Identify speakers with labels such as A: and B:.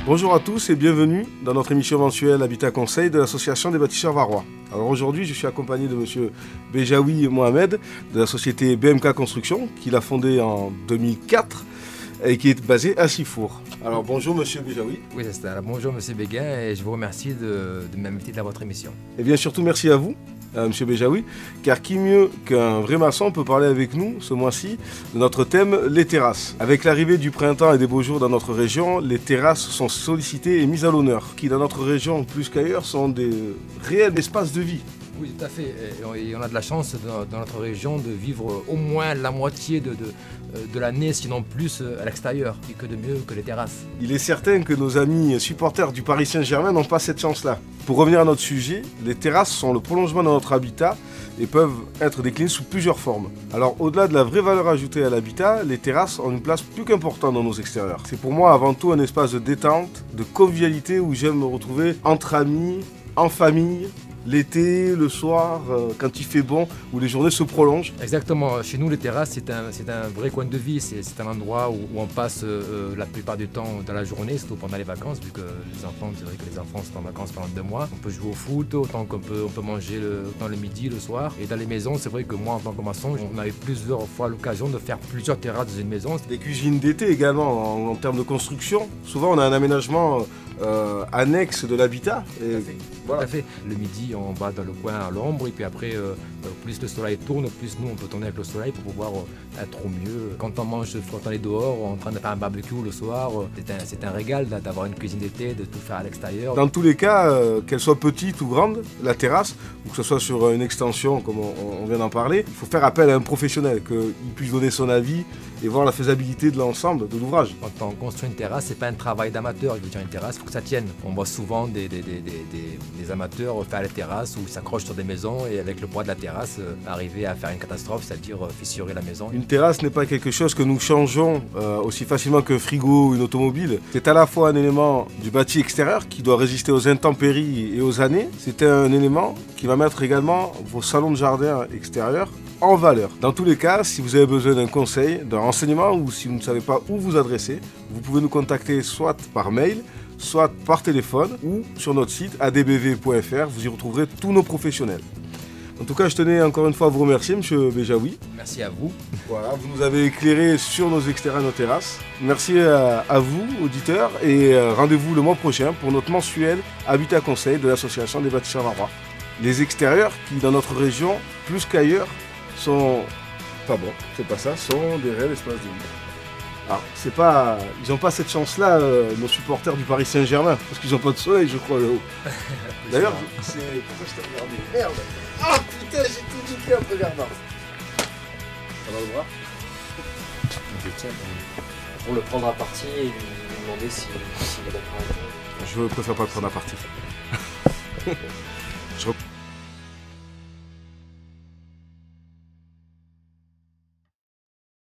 A: Bonjour à tous et bienvenue dans notre émission mensuelle Habitat Conseil de l'Association des bâtisseurs varois. Alors aujourd'hui, je suis accompagné de M. Bejaoui Mohamed de la société BMK Construction, qu'il a fondée en 2004 et qui est basée à Sifour. Alors bonjour M. Bejaoui.
B: Oui, c'est ça. Bonjour M. Béguin et je vous remercie de m'inviter dans votre émission.
A: Et bien surtout merci à vous, M. Bejaoui, car qui mieux qu'un vrai maçon peut parler avec nous ce mois-ci de notre thème, les terrasses. Avec l'arrivée du printemps et des beaux jours dans notre région, les terrasses sont sollicitées et mises à l'honneur, qui dans notre région, plus qu'ailleurs, sont des réels espaces de vie.
B: Oui, tout à fait. Et on a de la chance dans notre région de vivre au moins la moitié de l'année, sinon plus, à l'extérieur. Et que de mieux que les terrasses.
A: Il est certain que nos amis supporters du Paris Saint-Germain n'ont pas cette chance-là. Pour revenir à notre sujet, les terrasses sont le prolongement de notre habitat et peuvent être déclinées sous plusieurs formes. Alors au-delà de la vraie valeur ajoutée à l'habitat, les terrasses ont une place plus qu'importante dans nos extérieurs. C'est pour moi avant tout un espace de détente, de convivialité où j'aime me retrouver entre amis, en famille, l'été, le soir, quand il fait bon, où les journées se prolongent.
B: Exactement. Chez nous, les terrasses, c'est un vrai coin de vie. C'est un endroit où on passe la plupart du temps dans la journée, surtout pendant les vacances, vu que les enfants, c'est vrai que les enfants sont en vacances pendant 2 mois. On peut jouer au foot, autant qu'on peut manger autant le midi, le soir. Et dans les maisons, c'est vrai que moi, en tant que maçon, on avait plusieurs fois l'occasion de faire plusieurs terrasses dans une maison.
A: Des cuisines d'été également, en termes de construction. Souvent, on a un aménagement annexe de l'habitat.
B: Tout à fait. Le midi, on va dans le coin à l'ombre et puis après, plus le soleil tourne, plus nous on peut tourner avec le soleil pour pouvoir être au mieux. Quand on mange, quand on est dehors, en train de faire un barbecue le soir, c'est un régal d'avoir une cuisine d'été, de tout faire à l'extérieur.
A: Dans tous les cas, qu'elle soit petite ou grande, la terrasse, ou que ce soit sur une extension comme on vient d'en parler, il faut faire appel à un professionnel, qu'il puisse donner son avis et voir la faisabilité de l'ensemble de l'ouvrage.
B: Quand on construit une terrasse, c'est pas un travail d'amateur. Je veux dire, une terrasse, il faut que ça tienne. On voit souvent des amateurs faire les terrasses où ils s'accrochent sur des maisons et avec le poids de la terrasse, arriver à faire une catastrophe, c'est-à-dire fissurer la maison.
A: Une terrasse n'est pas quelque chose que nous changeons aussi facilement qu'un frigo ou une automobile. C'est à la fois un élément du bâti extérieur qui doit résister aux intempéries et aux années. C'est un élément qui va mettre également vos salons de jardin extérieurs en valeur. Dans tous les cas, si vous avez besoin d'un conseil, d'un renseignement ou si vous ne savez pas où vous adresser, vous pouvez nous contacter soit par mail, soit par téléphone ou sur notre site adbv.fr. Vous y retrouverez tous nos professionnels. En tout cas, je tenais encore une fois à vous remercier, M. Bejaoui.
B: Merci à vous.
A: Voilà, vous nous avez éclairé sur nos extérieurs et nos terrasses. Merci à vous, auditeurs, et rendez-vous le mois prochain pour notre mensuel Habitat Conseil de l'Association des bâtisseurs varois. Les extérieurs qui, dans notre région, plus qu'ailleurs, sont pas bons, c'est pas ça, sont des réels espaces de vie. Alors, c'est pas, ils n'ont pas cette chance-là, nos supporters du Paris Saint-Germain, parce qu'ils n'ont pas de soleil, je crois, là-haut. D'ailleurs, c'est pourquoi je t'ai regardé. Merde. Ah putain, j'ai tout niqué en te regardant. Ça va le voir?
C: Pour le prendre à partie et lui demander s'il est d'accord avec nous.
A: Je préfère pas le prendre à partie.